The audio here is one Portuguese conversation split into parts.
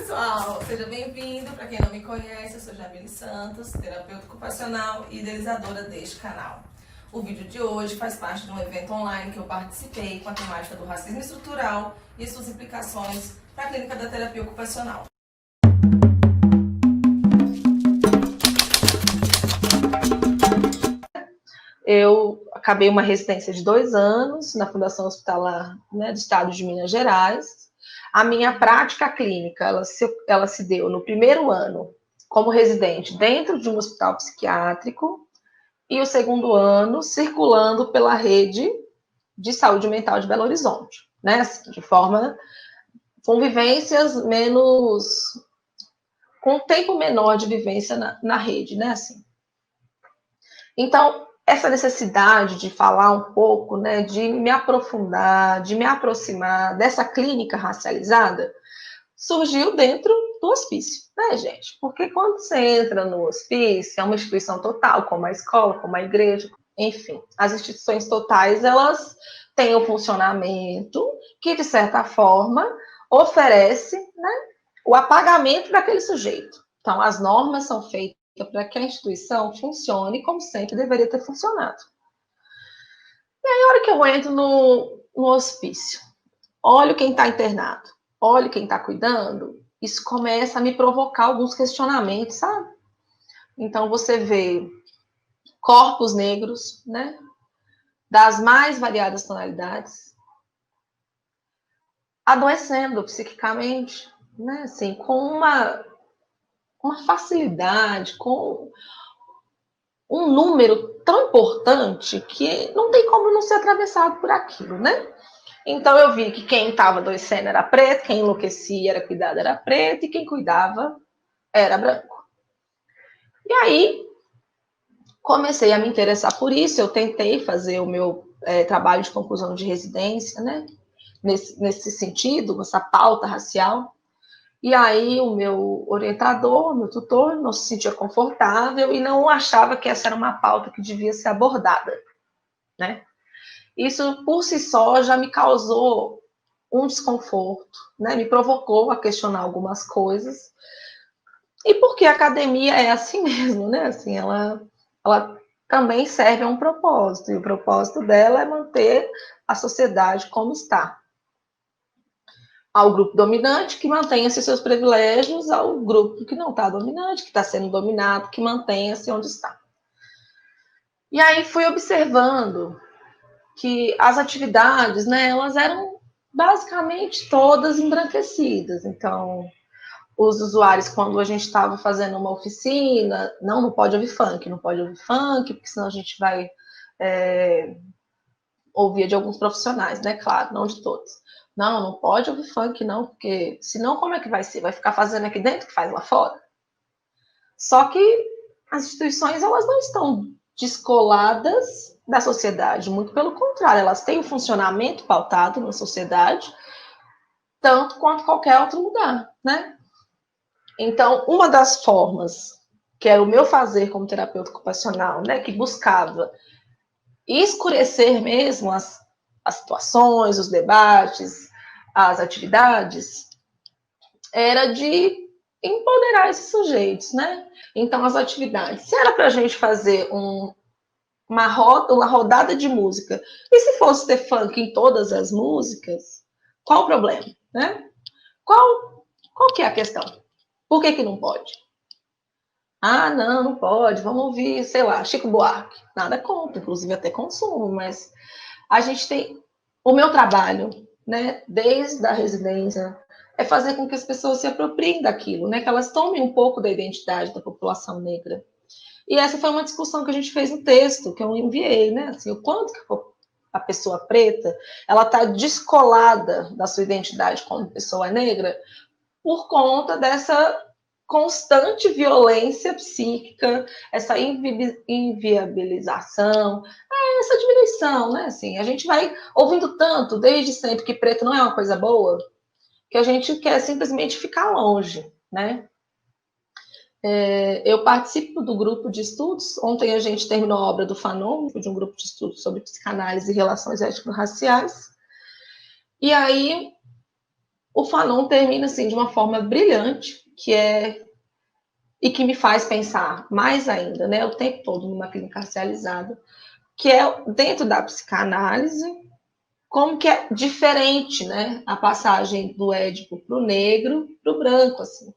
pessoal, seja bem-vindo. Para quem não me conhece, eu sou Jamile Santos, terapeuta ocupacional e idealizadora deste canal. O vídeo de hoje faz parte de um evento online que eu participei com a temática do racismo estrutural e suas implicações para a clínica da terapia ocupacional. Eu acabei uma residência de 2 anos na Fundação Hospitalar, do Estado de Minas Gerais. A minha prática clínica, ela se deu no primeiro ano como residente dentro de um hospital psiquiátrico e o segundo ano circulando pela rede de saúde mental de Belo Horizonte, né? De forma, com vivências menos, com um tempo menor de vivência na rede, né? Assim. Então, essa necessidade de falar um pouco, né, de me aprofundar, de me aproximar dessa clínica racializada, surgiu dentro do hospício, né, gente? Porque quando você entra no hospício, é uma instituição total, como a escola, como a igreja, enfim, as instituições totais, elas têm um funcionamento que, de certa forma, oferece, né, o apagamento daquele sujeito. Então, as normas são feitas para que a instituição funcione como sempre deveria ter funcionado. E aí, a hora que eu entro no hospício, olho quem está internado, olho quem está cuidando, isso começa a me provocar alguns questionamentos, sabe? Então, você vê corpos negros, né? Das mais variadas tonalidades, adoecendo psiquicamente, né? Assim, com uma facilidade, com um número tão importante que não tem como não ser atravessado por aquilo, né? Então eu vi que quem estava adoecendo era preto, quem enlouquecia era cuidado era preto e quem cuidava era branco. E aí comecei a me interessar por isso, eu tentei fazer o meu trabalho de conclusão de residência, né? Nesse sentido, essa pauta racial. E aí o meu orientador, meu tutor, não se sentia confortável e não achava que essa era uma pauta que devia ser abordada, né? Isso, por si só, já me causou um desconforto, né? Me provocou a questionar algumas coisas. E porque a academia é assim mesmo, né? Assim, ela também serve a um propósito, e o propósito dela é manter a sociedade como está. Ao grupo dominante que mantenha-se seus privilégios, ao grupo que não está dominante, que está sendo dominado, que mantenha-se onde está. E aí fui observando que as atividades, né, elas eram basicamente todas embranquecidas. Então, os usuários, quando a gente estava fazendo uma oficina, não pode ouvir funk, porque senão a gente vai ouvir de alguns profissionais, né, claro, não de todos. Não pode ouvir funk, não, porque senão como é que vai ser? Vai ficar fazendo aqui dentro que faz lá fora? Só que as instituições, elas não estão descoladas da sociedade, muito pelo contrário, elas têm um funcionamento pautado na sociedade, tanto quanto qualquer outro lugar, né? Então, uma das formas, que era o meu fazer como terapeuta ocupacional, né, que buscava escurecer mesmo as situações, os debates, as atividades, era de empoderar esses sujeitos, né? Então, as atividades, se era para a gente fazer uma rodada de música, e se fosse ter funk em todas as músicas, qual o problema, né? Qual que é a questão? Por que não pode? Ah, não pode, vamos ouvir, sei lá, Chico Buarque. Nada contra, inclusive até consumo, mas a gente tem... O meu trabalho, né, desde a residência, é fazer com que as pessoas se apropriem daquilo, né, que elas tomem um pouco da identidade da população negra. E essa foi uma discussão que a gente fez no texto, que eu enviei, né, assim, o quanto que a pessoa preta, ela está descolada da sua identidade como pessoa negra por conta dessa constante violência psíquica, essa inviabilização, essa diminuição, né? Assim, a gente vai ouvindo tanto, desde sempre, que preto não é uma coisa boa, que a gente quer simplesmente ficar longe, né? Eu participo do grupo de estudos. Ontem a gente terminou a obra do Fanon, de um grupo de estudos sobre psicanálise e relações étnico-raciais. E aí, o Fanon termina assim de uma forma brilhante, e que me faz pensar mais ainda, né, o tempo todo numa clínica racializada, que é dentro da psicanálise, como que é diferente, né, a passagem do Édipo para o negro, para o branco, assim.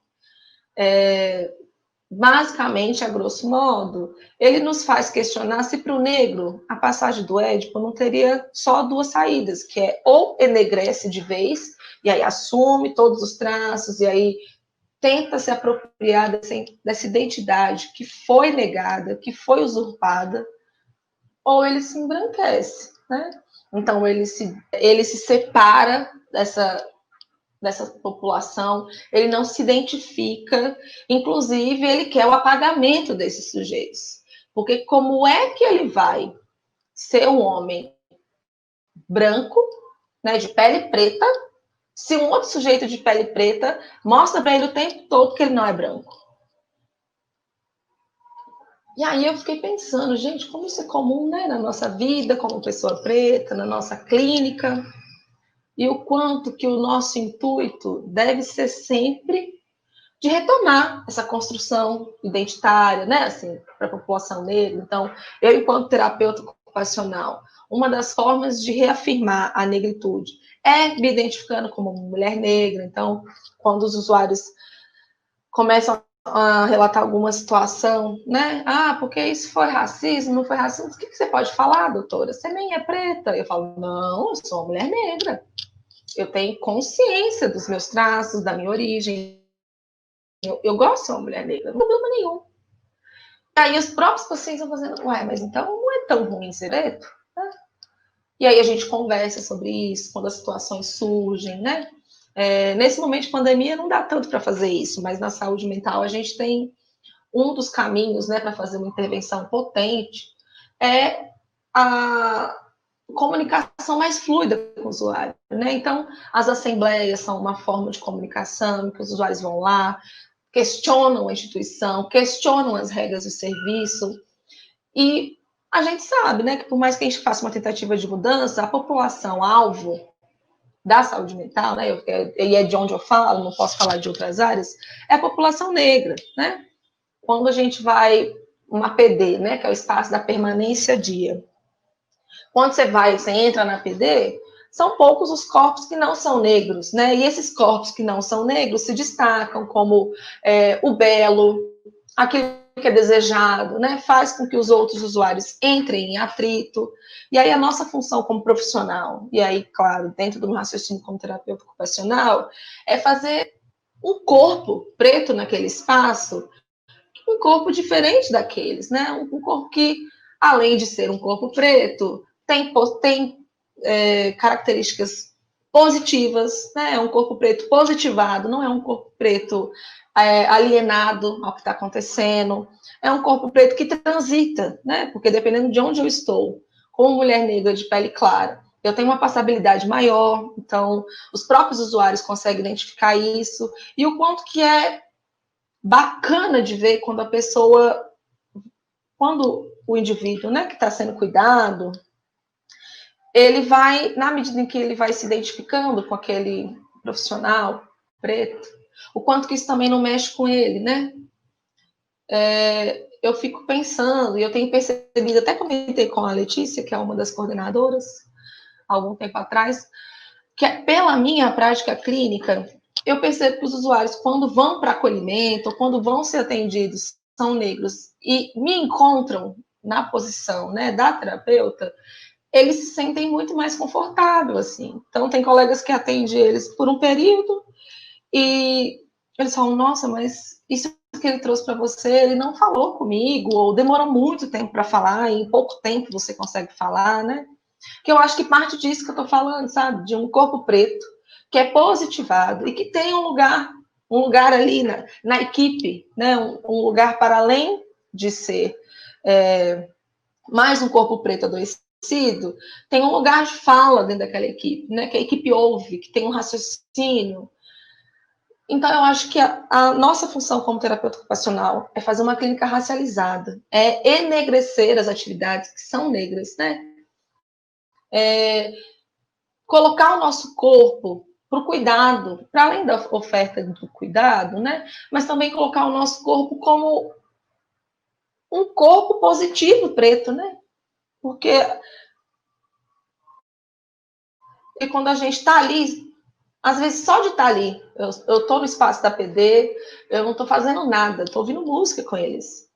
Basicamente, a grosso modo, ele nos faz questionar se para o negro a passagem do Édipo não teria só duas saídas, que é ou enegrece de vez, e aí assume todos os traços, e aí tenta se apropriar dessa identidade que foi negada, que foi usurpada, ou ele se embranquece, né? Então ele se separa dessa população, ele não se identifica, inclusive ele quer o apagamento desses sujeitos. Porque como é que ele vai ser um homem branco, né, de pele preta, se um outro sujeito de pele preta mostra para ele o tempo todo que ele não é branco? E aí eu fiquei pensando, gente, como isso é comum, né, na nossa vida, como pessoa preta, na nossa clínica, e o quanto que o nosso intuito deve ser sempre de retomar essa construção identitária, né, assim, para a população negra. Então, eu, enquanto terapeuta ocupacional, uma das formas de reafirmar a negritude é me identificando como mulher negra. Então, quando os usuários começam a relatar alguma situação, né? Ah, porque isso foi racismo, não foi racismo. O que você pode falar, doutora? Você nem é preta. Eu falo, não, eu sou uma mulher negra. Eu tenho consciência dos meus traços, da minha origem. Eu gosto de ser uma mulher negra, não tem problema nenhum. E aí os próprios pacientes vão fazendo, ué, mas então não é tão ruim ser preto? Né? E aí a gente conversa sobre isso, quando as situações surgem, né? Nesse momento de pandemia não dá tanto para fazer isso, mas na saúde mental a gente tem um dos caminhos, né, para fazer uma intervenção potente é a comunicação mais fluida com o usuário, né? Então, as assembleias são uma forma de comunicação, em que os usuários vão lá, questionam a instituição, questionam as regras do serviço, e a gente sabe, né, que por mais que a gente faça uma tentativa de mudança, a população alvo da saúde mental, né, e é de onde eu falo, não posso falar de outras áreas, é a população negra, né? Quando a gente vai uma PD, né, que é o espaço da permanência dia. Quando você entra na PD, são poucos os corpos que não são negros, né? E esses corpos que não são negros se destacam como o belo, aquilo que é desejado, né? Faz com que os outros usuários entrem em atrito. E aí a nossa função como profissional, e aí, claro, dentro do meu raciocínio como terapeuta ocupacional, é fazer um corpo preto naquele espaço, um corpo diferente daqueles, né? Um corpo que, além de ser um corpo preto, tem características positivas, né? É um corpo preto positivado, não é um corpo preto alienado ao que está acontecendo. É um corpo preto que transita, né? Porque dependendo de onde eu estou, como mulher negra de pele clara, eu tenho uma passabilidade maior, então os próprios usuários conseguem identificar isso, e o quanto que é bacana de ver quando o indivíduo, né, que está sendo cuidado, ele vai, na medida em que ele vai se identificando com aquele profissional preto, o quanto que isso também não mexe com ele, né? Eu fico pensando, e eu tenho percebido, até comentei com a Letícia, que é uma das coordenadoras, há algum tempo atrás, que pela minha prática clínica, eu percebo que os usuários, quando vão para acolhimento, ou quando vão ser atendidos, são negros, e me encontram na posição, né, da terapeuta, eles se sentem muito mais confortáveis, assim. Então, tem colegas que atendem eles por um período, e eles falam, nossa, mas isso que ele trouxe para você, ele não falou comigo, ou demorou muito tempo para falar, e em pouco tempo você consegue falar, né? Que eu acho que parte disso que eu estou falando, sabe? De um corpo preto, que é positivado e que tem um lugar ali na equipe, né? Um lugar para além de ser mais um corpo preto adoecido, tem um lugar de fala dentro daquela equipe, né? Que a equipe ouve, que tem um raciocínio. Então, eu acho que a nossa função como terapeuta ocupacional é fazer uma clínica racializada, é enegrecer as atividades que são negras, né? Colocar o nosso corpo para o cuidado, para além da oferta do cuidado, né? Mas também colocar o nosso corpo como um corpo positivo preto, né? Porque e quando a gente está ali, às vezes só de estar ali, eu estou no espaço da PD, eu não estou fazendo nada, estou ouvindo música com eles.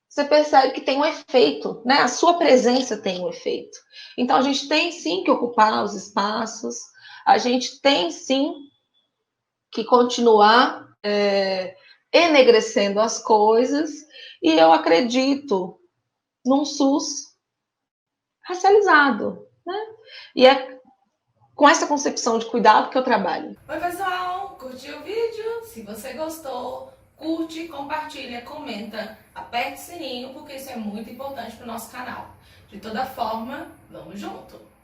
Você percebe que tem um efeito, né? A sua presença tem um efeito. Então a gente tem sim que ocupar os espaços, a gente tem sim que continuar enegrecendo as coisas, e eu acredito num SUS racializado, né? E é com essa concepção de cuidado que eu trabalho. Oi, pessoal, curtiu o vídeo? Se você gostou, curte, compartilha, comenta, aperte o sininho, porque isso é muito importante para o nosso canal. De toda forma, vamos junto!